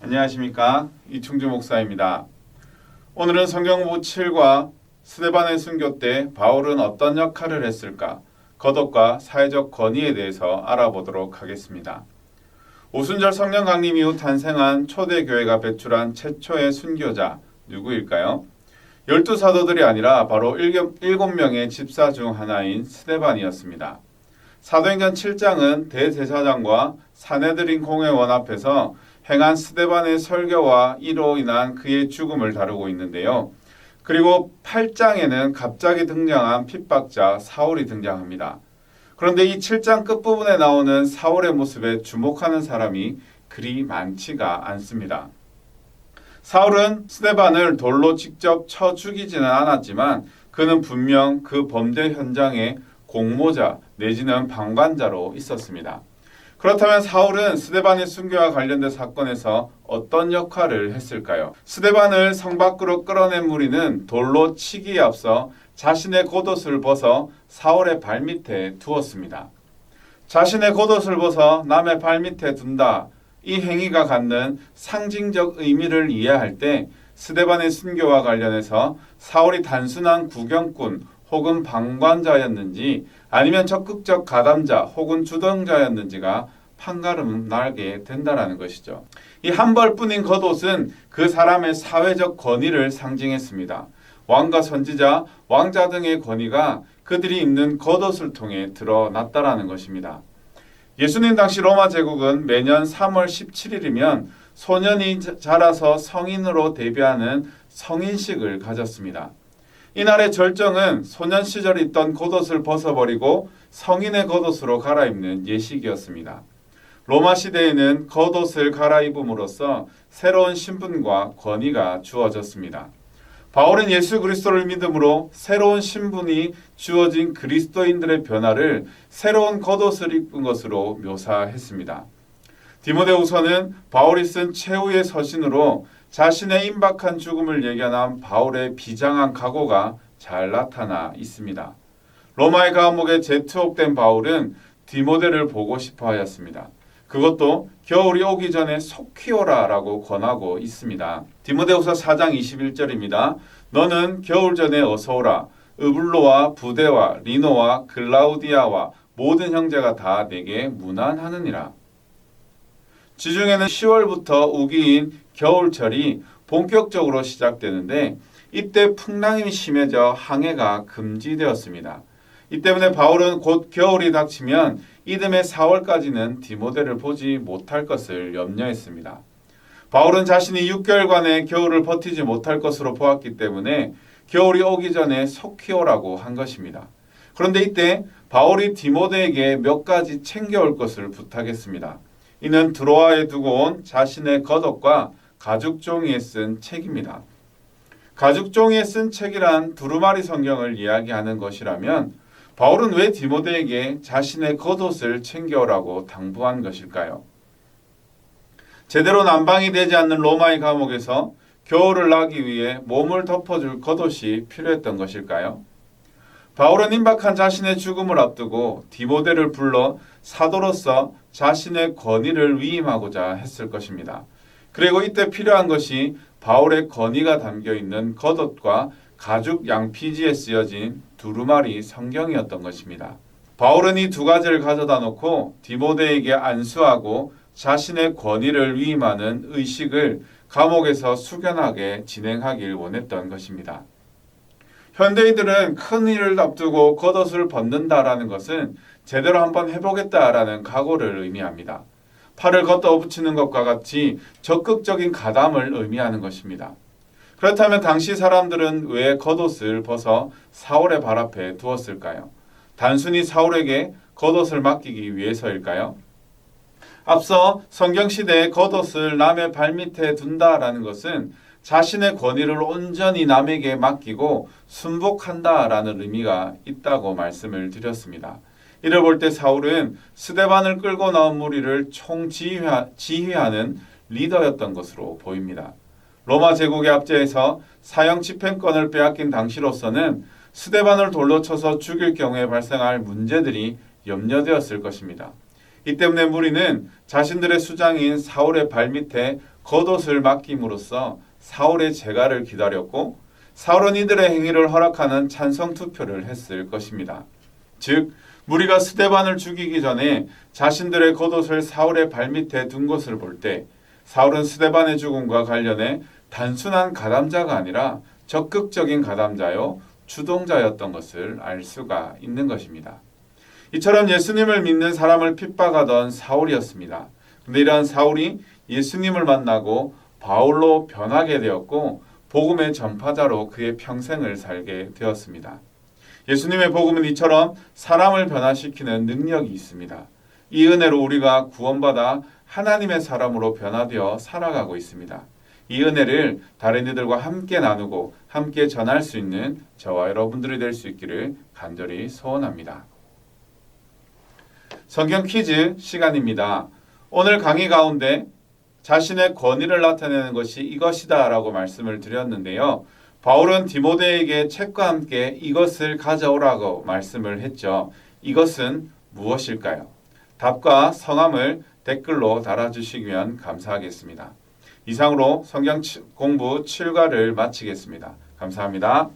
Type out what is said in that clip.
안녕하십니까, 이충주 목사입니다. 오늘은 성경부 7과 스데반의 순교 때 바울은 어떤 역할을 했을까, 거듭과 사회적 권위에 대해서 알아보도록 하겠습니다. 오순절 성령 강림 이후 탄생한 초대교회가 배출한 최초의 순교자 누구일까요? 12사도들이 아니라 바로 7명의 집사 중 하나인 스데반이었습니다. 사도행전 7장은 대제사장과 사내들인 공회원 앞에서 행한 스데반의 설교와 이로 인한 그의 죽음을 다루고 있는데요. 그리고 8장에는 갑자기 등장한 핍박자 사울이 등장합니다. 그런데 이 7장 끝부분에 나오는 사울의 모습에 주목하는 사람이 그리 많지가 않습니다. 사울은 스데반을 돌로 직접 쳐 죽이지는 않았지만 그는 분명 그 범죄 현장의 공모자 내지는 방관자로 있었습니다. 그렇다면 사울은 스데반의 순교와 관련된 사건에서 어떤 역할을 했을까요? 스데반을 성 밖으로 끌어낸 무리는 돌로 치기에 앞서 자신의 겉옷을 벗어 사울의 발밑에 두었습니다. 자신의 겉옷을 벗어 남의 발밑에 둔다. 이 행위가 갖는 상징적 의미를 이해할 때 스데반의 순교와 관련해서 사울이 단순한 구경꾼 혹은 방관자였는지 아니면 적극적 가담자 혹은 주동자였는지가 판가름 나게 된다는 것이죠. 이 한 벌뿐인 겉옷은 그 사람의 사회적 권위를 상징했습니다. 왕과 선지자, 왕자 등의 권위가 그들이 입는 겉옷을 통해 드러났다는 것입니다. 예수님 당시 로마 제국은 매년 3월 17일이면 소년이 자라서 성인으로 데뷔하는 성인식을 가졌습니다. 이날의 절정은 소년 시절 입던 겉옷을 벗어버리고 성인의 겉옷으로 갈아입는 예식이었습니다. 로마 시대에는 겉옷을 갈아입음으로써 새로운 신분과 권위가 주어졌습니다. 바울은 예수 그리스도를 믿음으로 새로운 신분이 주어진 그리스도인들의 변화를 새로운 겉옷을 입은 것으로 묘사했습니다. 디모데후서는 바울이 쓴 최후의 서신으로 자신의 임박한 죽음을 예견한 바울의 비장한 각오가 잘 나타나 있습니다. 로마의 감옥에 재투옥된 바울은 디모데를 보고 싶어 하였습니다. 그것도 겨울이 오기 전에 속히 오라라고 권하고 있습니다. 디모데후서 4장 21절입니다. 너는 겨울 전에 어서 오라. 으블로와 부데와 리노와 글라우디아와 모든 형제가 다 내게 문안하느니라. 지중해는 10월부터 우기인 겨울철이 본격적으로 시작되는데 이때 풍랑이 심해져 항해가 금지되었습니다. 이 때문에 바울은 곧 겨울이 닥치면 이듬해 4월까지는 디모데를 보지 못할 것을 염려했습니다. 바울은 자신이 6개월간의 겨울을 버티지 못할 것으로 보았기 때문에 겨울이 오기 전에 속히 오라고 한 것입니다. 그런데 이때 바울이 디모데에게 몇 가지 챙겨올 것을 부탁했습니다. 이는 드로아에 두고 온 자신의 겉옷과 가죽 종이에 쓴 책입니다. 가죽 종이에 쓴 책이란 두루마리 성경을 이야기하는 것이라면 바울은 왜 디모데에게 자신의 겉옷을 챙겨오라고 당부한 것일까요? 제대로 난방이 되지 않는 로마의 감옥에서 겨울을 나기 위해 몸을 덮어줄 겉옷이 필요했던 것일까요? 바울은 임박한 자신의 죽음을 앞두고 디모데를 불러 사도로서 자신의 권위를 위임하고자 했을 것입니다. 그리고 이때 필요한 것이 바울의 권위가 담겨있는 겉옷과 가죽 양피지에 쓰여진 두루마리 성경이었던 것입니다. 바울은 이 두 가지를 가져다 놓고 디모데에게 안수하고 자신의 권위를 위임하는 의식을 감옥에서 숙연하게 진행하길 원했던 것입니다. 현대인들은 큰 일을 앞두고 겉옷을 벗는다라는 것은 제대로 한번 해보겠다라는 각오를 의미합니다. 팔을 걷어 붙이는 것과 같이 적극적인 가담을 의미하는 것입니다. 그렇다면 당시 사람들은 왜 겉옷을 벗어 사울의 발 앞에 두었을까요? 단순히 사울에게 겉옷을 맡기기 위해서일까요? 앞서 성경시대에 겉옷을 남의 발밑에 둔다라는 것은 자신의 권위를 온전히 남에게 맡기고 순복한다라는 의미가 있다고 말씀을 드렸습니다. 이를 볼 때 사울은 스데반을 끌고 나온 무리를 총지휘하는 리더였던 것으로 보입니다. 로마 제국의 압제에서 사형 집행권을 빼앗긴 당시로서는 스데반을 돌로 쳐서 죽일 경우에 발생할 문제들이 염려되었을 것입니다. 이 때문에 무리는 자신들의 수장인 사울의 발밑에 겉옷을 맡김으로써 사울의 재가를 기다렸고 사울은 이들의 행위를 허락하는 찬성 투표를 했을 것입니다. 즉 무리가 스데반을 죽이기 전에 자신들의 겉옷을 사울의 발밑에 둔 것을 볼 때 사울은 스데반의 죽음과 관련해 단순한 가담자가 아니라 적극적인 가담자요 주동자였던 것을 알 수가 있는 것입니다. 이처럼 예수님을 믿는 사람을 핍박하던 사울이었습니다. 근데 이러한 사울이 예수님을 만나고 바울로 변하게 되었고 복음의 전파자로 그의 평생을 살게 되었습니다. 예수님의 복음은 이처럼 사람을 변화시키는 능력이 있습니다. 이 은혜로 우리가 구원받아 하나님의 사람으로 변화되어 살아가고 있습니다. 이 은혜를 다른 이들과 함께 나누고 함께 전할 수 있는 저와 여러분들이 될 수 있기를 간절히 소원합니다. 성경 퀴즈 시간입니다. 오늘 강의 가운데 자신의 권위를 나타내는 것이 이것이다 라고 말씀을 드렸는데요. 바울은 디모데에게 책과 함께 이것을 가져오라고 말씀을 했죠. 이것은 무엇일까요? 답과 성함을 댓글로 달아주시면 감사하겠습니다. 이상으로 성경 공부 7과를 마치겠습니다. 감사합니다.